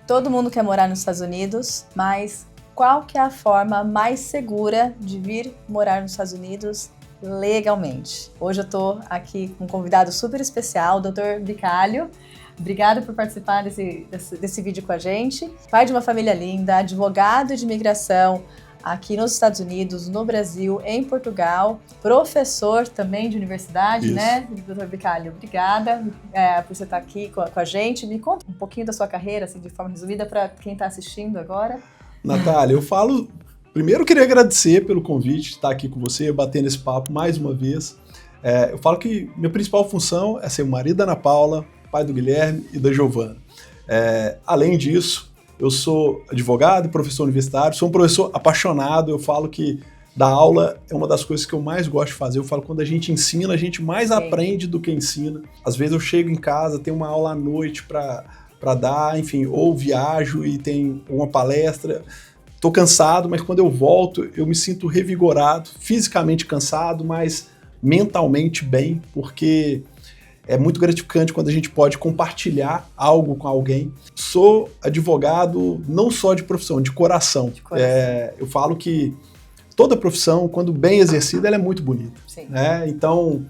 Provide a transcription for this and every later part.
Todo mundo quer morar nos Estados Unidos, mas qual que é a forma mais segura de vir morar nos Estados Unidos legalmente? Hoje eu estou aqui com um convidado super especial, o Dr. Bicalho. Obrigada por participar desse vídeo com a gente. Pai de uma família linda, advogado de imigração aqui nos Estados Unidos, no Brasil, em Portugal, professor também de universidade, né, Dr. Bicalho? Obrigada por você estar aqui com a gente. Me conta um pouquinho da sua carreira, assim, de forma resumida, para quem está assistindo agora. Natália, primeiro eu queria agradecer pelo convite de estar aqui com você, batendo esse papo mais uma vez. Eu falo que minha principal função é ser o marido da Ana Paula, pai do Guilherme e da Giovana. Além disso, eu sou advogado e professor universitário, sou um professor apaixonado. Eu falo que dar aula é uma das coisas que eu mais gosto de fazer. Eu falo que quando a gente ensina, a gente mais aprende do que ensina. Às vezes eu chego em casa, tenho uma aula à noite para dar, enfim, ou viajo e tem uma palestra. Estou cansado, mas quando eu volto, eu me sinto revigorado, fisicamente cansado, mas mentalmente bem, porque é muito gratificante quando a gente pode compartilhar algo com alguém. Sou advogado não só de profissão, de coração. Eu falo que toda profissão, quando bem exercida, ela é muito bonita. Né? Então,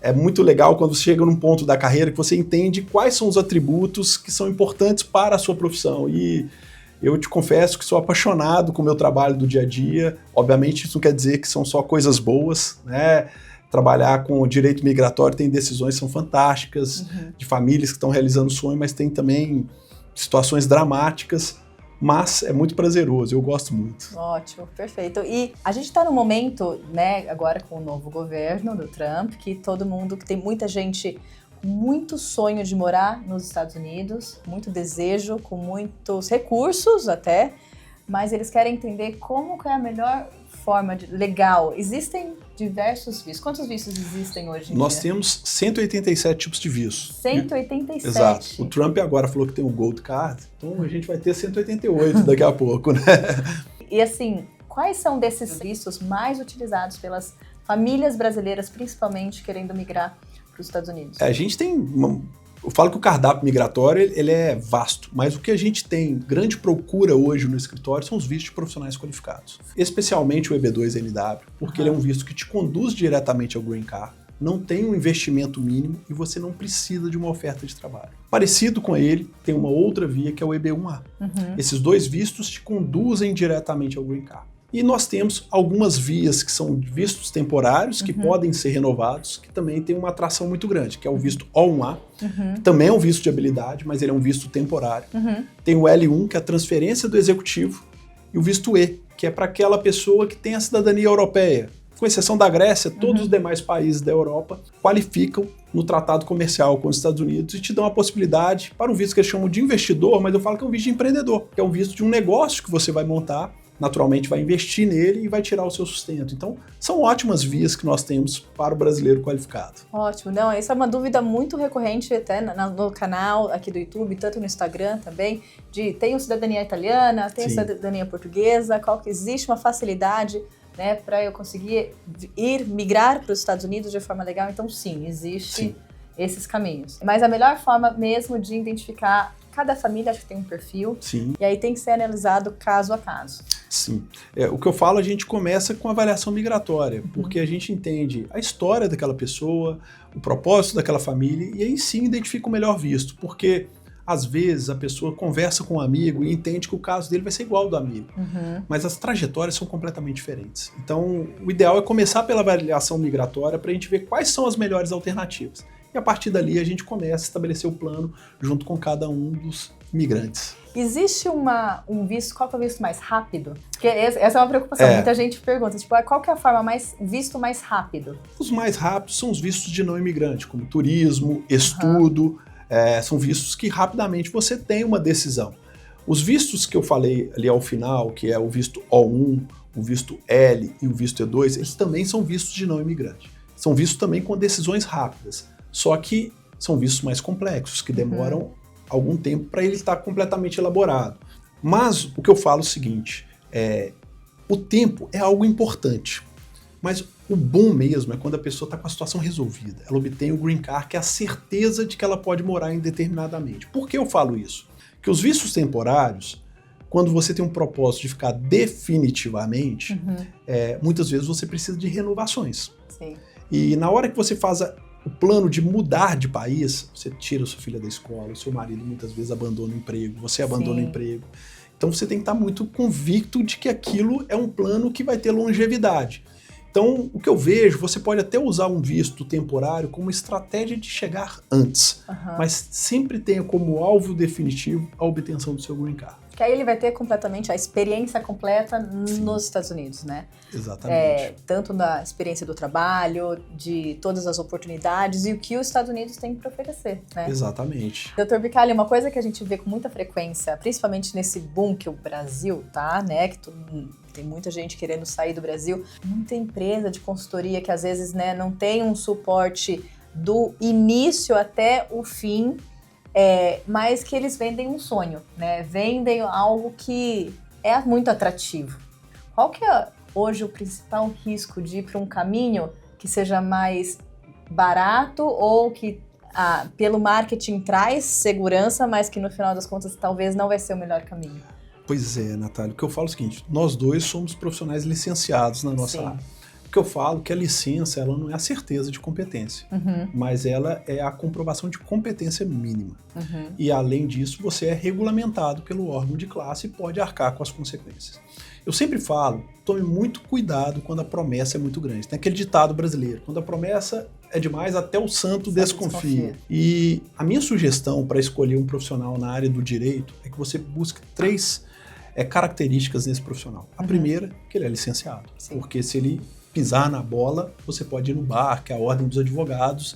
é muito legal quando você chega num ponto da carreira que você entende quais são os atributos que são importantes para a sua profissão. E eu te confesso que sou apaixonado com o meu trabalho do dia a dia. Obviamente, isso não quer dizer que são só coisas boas, né? Trabalhar com o direito migratório tem decisões que são fantásticas, de famílias que estão realizando sonho, mas tem também situações dramáticas, mas é muito prazeroso, eu gosto muito. Ótimo, perfeito. E a gente está num momento, né, agora com o novo governo do Trump, que tem muita gente com muito sonho de morar nos Estados Unidos, muito desejo, com muitos recursos até, mas eles querem entender como que é a melhor forma legal. Existem diversos vistos. Quantos vistos existem hoje em dia? Nós temos 187 tipos de vistos. 187? Exato. O Trump agora falou que tem um Gold Card, então a gente vai ter 188 daqui a pouco, né? E assim, quais são desses vistos mais utilizados pelas famílias brasileiras, principalmente querendo migrar para os Estados Unidos? A gente tem eu falo que o cardápio migratório ele é vasto, mas o que a gente tem grande procura hoje no escritório são os vistos de profissionais qualificados. Especialmente o EB2NW, porque ele é um visto que te conduz diretamente ao Green Card, não tem um investimento mínimo e você não precisa de uma oferta de trabalho. Parecido com ele, tem uma outra via que é o EB1A. Esses dois vistos te conduzem diretamente ao Green Card. E nós temos algumas vias que são vistos temporários, que podem ser renovados, que também tem uma atração muito grande, que é o visto O1A, que também é um visto de habilidade, mas ele é um visto temporário. Tem o L1, que é a transferência do executivo, e o visto E, que é para aquela pessoa que tem a cidadania europeia. Com exceção da Grécia, todos os demais países da Europa qualificam no tratado comercial com os Estados Unidos e te dão a possibilidade para um visto que eles chamam de investidor, mas eu falo que é um visto de empreendedor, que é um visto de um negócio que você vai montar, naturalmente vai investir nele e vai tirar o seu sustento. Então, são ótimas vias que nós temos para o brasileiro qualificado. Ótimo. Não, essa é uma dúvida muito recorrente até no canal aqui do YouTube, tanto no Instagram também, tenho cidadania italiana, tenho cidadania portuguesa, qual que existe uma facilidade, né, para eu conseguir migrar para os Estados Unidos de forma legal? Então, sim, existe esses caminhos. Mas a melhor forma mesmo de identificar cada família, acho que tem um perfil, e aí tem que ser analisado caso a caso. Sim. O que eu falo, a gente começa com a avaliação migratória, porque a gente entende a história daquela pessoa, o propósito daquela família, e aí sim identifica o melhor visto, porque às vezes a pessoa conversa com um amigo e entende que o caso dele vai ser igual ao do amigo, mas as trajetórias são completamente diferentes. Então, o ideal é começar pela avaliação migratória para a gente ver quais são as melhores alternativas. E a partir dali a gente começa a estabelecer o plano junto com cada um dos imigrantes. Existe um visto, qual que é o visto mais rápido? Porque essa é uma preocupação, muita gente pergunta, tipo, qual que é a forma visto mais rápido? Os mais rápidos são os vistos de não imigrante, como turismo, estudo, são vistos que rapidamente você tem uma decisão. Os vistos que eu falei ali ao final, que é o visto O1, o visto L e o visto E2, eles também são vistos de não imigrante. São vistos também com decisões rápidas. Só que são vistos mais complexos, que demoram algum tempo para ele estar completamente elaborado. Mas o que eu falo é o seguinte, o tempo é algo importante, mas o bom mesmo é quando a pessoa está com a situação resolvida. Ela obtém o Green Card, que é a certeza de que ela pode morar indeterminadamente. Por que eu falo isso? Que os vistos temporários, quando você tem um propósito de ficar definitivamente, muitas vezes você precisa de renovações. Sim. E na hora que você faz o plano de mudar de país, você tira sua filha da escola, o seu marido muitas vezes abandona o emprego, você abandona o emprego. Então você tem que estar muito convicto de que aquilo é um plano que vai ter longevidade. Então, o que eu vejo, você pode até usar um visto temporário como estratégia de chegar antes, mas sempre tenha como alvo definitivo a obtenção do seu green card. Que aí ele vai ter completamente a experiência completa nos Estados Unidos, né? Exatamente. Tanto da experiência do trabalho, de todas as oportunidades e o que os Estados Unidos têm para oferecer, né? Exatamente. Dr. Bicalli, uma coisa que a gente vê com muita frequência, principalmente nesse boom que o Brasil tá, né? Que tem muita gente querendo sair do Brasil, muita empresa de consultoria que às vezes, né, não tem um suporte do início até o fim, mas que eles vendem um sonho, né? Vendem algo que é muito atrativo. Qual que é hoje o principal risco de ir para um caminho que seja mais barato ou que pelo marketing traz segurança, mas que no final das contas talvez não vai ser o melhor caminho? Pois é, Natália, o que eu falo é o seguinte, nós dois somos profissionais licenciados na nossa área. O que eu falo é que a licença ela não é a certeza de competência, mas ela é a comprovação de competência mínima. E além disso, você é regulamentado pelo órgão de classe e pode arcar com as consequências. Eu sempre falo, tome muito cuidado quando a promessa é muito grande. Tem aquele ditado brasileiro, quando a promessa é demais, até o santo desconfia. E a minha sugestão para escolher um profissional na área do direito é que você busque 3 características nesse profissional. A primeira, que ele é licenciado, porque se ele pisar na bola, você pode ir no bar, que é a ordem dos advogados,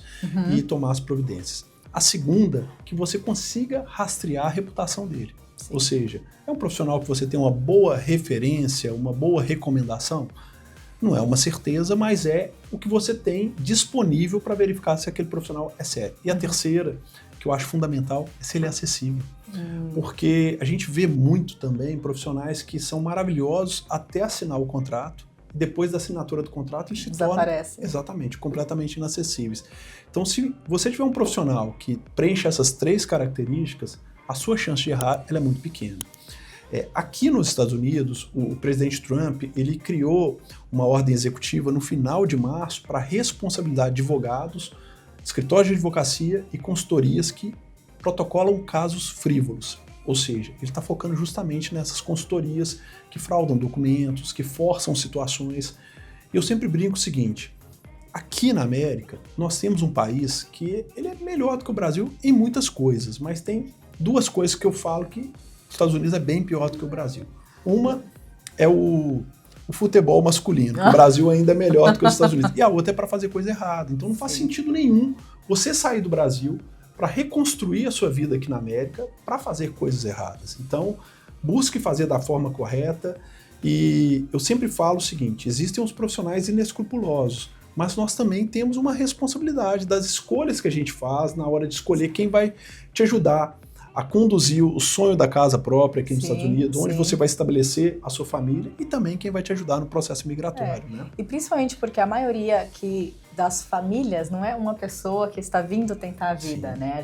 e tomar as providências. A segunda, que você consiga rastrear a reputação dele. Ou seja, é um profissional que você tem uma boa referência, uma boa recomendação. Não é uma certeza, mas é o que você tem disponível para verificar se aquele profissional é sério. E a terceira, que eu acho fundamental, é se ele é acessível. Porque a gente vê muito também profissionais que são maravilhosos até assinar o contrato. Depois da assinatura do contrato, eles se tornam exatamente, completamente inacessíveis. Então, se você tiver um profissional que preenche essas 3 características, a sua chance de errar ela é muito pequena. Aqui nos Estados Unidos, o presidente Trump ele criou uma ordem executiva no final de março para responsabilidade de advogados, escritórios de advocacia e consultorias que protocolam casos frívolos. Ou seja, ele está focando justamente nessas consultorias que fraudam documentos, que forçam situações. E eu sempre brinco o seguinte, aqui na América, nós temos um país que ele é melhor do que o Brasil em muitas coisas, mas tem 2 coisas que eu falo que os Estados Unidos é bem pior do que o Brasil. Uma é o futebol masculino, que o Brasil ainda é melhor do que os Estados Unidos. E a outra é para fazer coisa errada. Então não faz sentido nenhum você sair do Brasil para reconstruir a sua vida aqui na América para fazer coisas erradas. Então, busque fazer da forma correta e eu sempre falo o seguinte, existem os profissionais inescrupulosos, mas nós também temos uma responsabilidade das escolhas que a gente faz na hora de escolher quem vai te ajudar a conduzir o sonho da casa própria aqui nos Estados Unidos, onde você vai estabelecer a sua família e também quem vai te ajudar no processo migratório. Né? E principalmente porque a maioria das famílias não é uma pessoa que está vindo tentar a vida, né?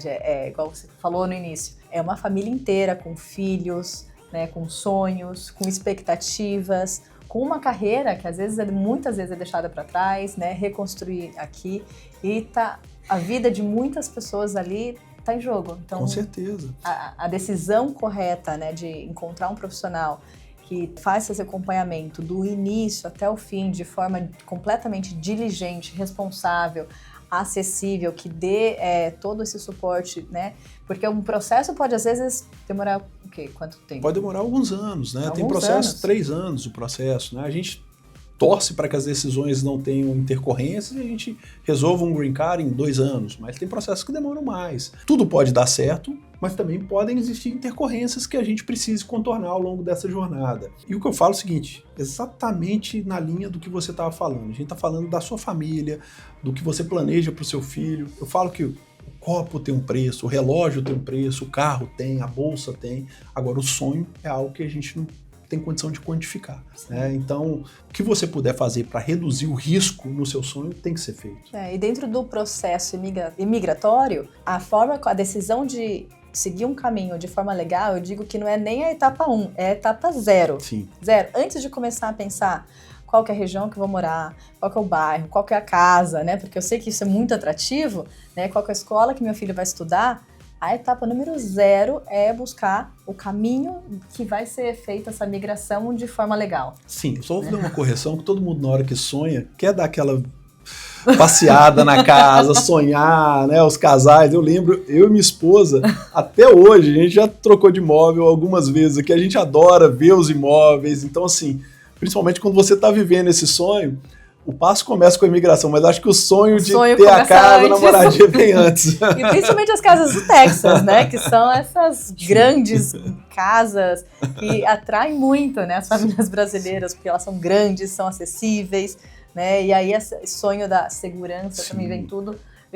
Igual você falou no início, é uma família inteira com filhos, né? Com sonhos, com expectativas, com uma carreira que muitas vezes é deixada para trás, né? Reconstruir aqui e a vida de muitas pessoas ali está em jogo. Então, com certeza. A decisão correta, né, de encontrar um profissional que faça esse acompanhamento do início até o fim, de forma completamente diligente, responsável, acessível, que dê todo esse suporte, né? Porque um processo pode, às vezes, demorar o quê? Quanto tempo? Pode demorar alguns anos, né? Tem processo, 3 anos o processo, né? A gente torce para que as decisões não tenham intercorrências e a gente resolva um green card em 2 anos, mas tem processos que demoram mais. Tudo pode dar certo, mas também podem existir intercorrências que a gente precise contornar ao longo dessa jornada. E o que eu falo é o seguinte, exatamente na linha do que você estava falando. A gente está falando da sua família, do que você planeja para o seu filho. Eu falo que o copo tem um preço, o relógio tem um preço, o carro tem, a bolsa tem. Agora, o sonho é algo que a gente não tem condição de quantificar. Né? Então, o que você puder fazer para reduzir o risco no seu sonho tem que ser feito. E dentro do processo imigratório, a decisão de seguir um caminho de forma legal, eu digo que não é nem a etapa 1, é a etapa 0. Sim. 0. Antes de começar a pensar qual que é a região que eu vou morar, qual que é o bairro, qual que é a casa, né? Porque eu sei que isso é muito atrativo, né? Qual que é a escola que meu filho vai estudar. A etapa número 0 é buscar o caminho que vai ser feita essa migração de forma legal. Sim, só vou fazer uma correção, que todo mundo na hora que sonha quer dar aquela passeada na casa, sonhar, né, os casais. Eu lembro, eu e minha esposa, até hoje, a gente já trocou de imóvel algumas vezes aqui, a gente adora ver os imóveis, então assim, principalmente quando você está vivendo esse sonho, o passo começa com a imigração, mas acho que o sonho de ter a casa, a moradia vem antes. E principalmente as casas do Texas, né, que são essas grandes casas que atraem muito, né, as famílias brasileiras, porque elas são grandes, são acessíveis, né? E aí esse sonho da segurança também vem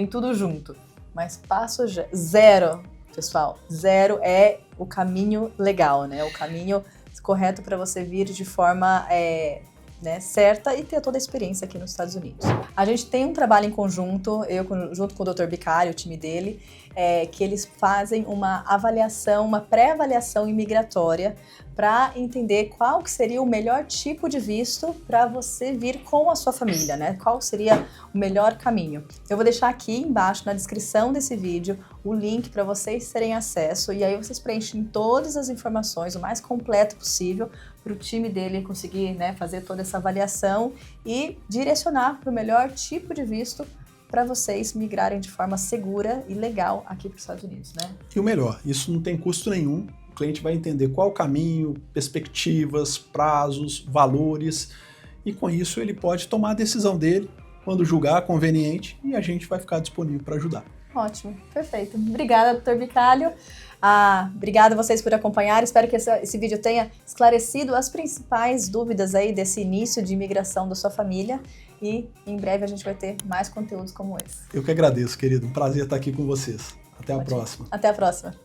tudo junto. Mas passo 0, pessoal, 0 é o caminho legal, né? O caminho correto para você vir de forma certa e ter toda a experiência aqui nos Estados Unidos. A gente tem um trabalho em conjunto, junto com o Dr. Bicalho, o time dele, que eles fazem uma avaliação, uma pré-avaliação imigratória para entender qual que seria o melhor tipo de visto para você vir com a sua família, né? Qual seria o melhor caminho. Eu vou deixar aqui embaixo na descrição desse vídeo o link para vocês terem acesso e aí vocês preenchem todas as informações o mais completo possível para o time dele conseguir, né, fazer toda essa avaliação e direcionar para o melhor tipo de visto para vocês migrarem de forma segura e legal aqui para os Estados Unidos, né? E o melhor, isso não tem custo nenhum. O cliente vai entender qual o caminho, perspectivas, prazos, valores, e com isso ele pode tomar a decisão dele quando julgar conveniente e a gente vai ficar disponível para ajudar. Ótimo, perfeito. Obrigada, Dr. Bicalho. Obrigada a vocês por acompanhar. Espero que esse vídeo tenha esclarecido as principais dúvidas aí desse início de imigração da sua família e em breve a gente vai ter mais conteúdos como esse. Eu que agradeço, querido. Um prazer estar aqui com vocês. Até a próxima. Até a próxima.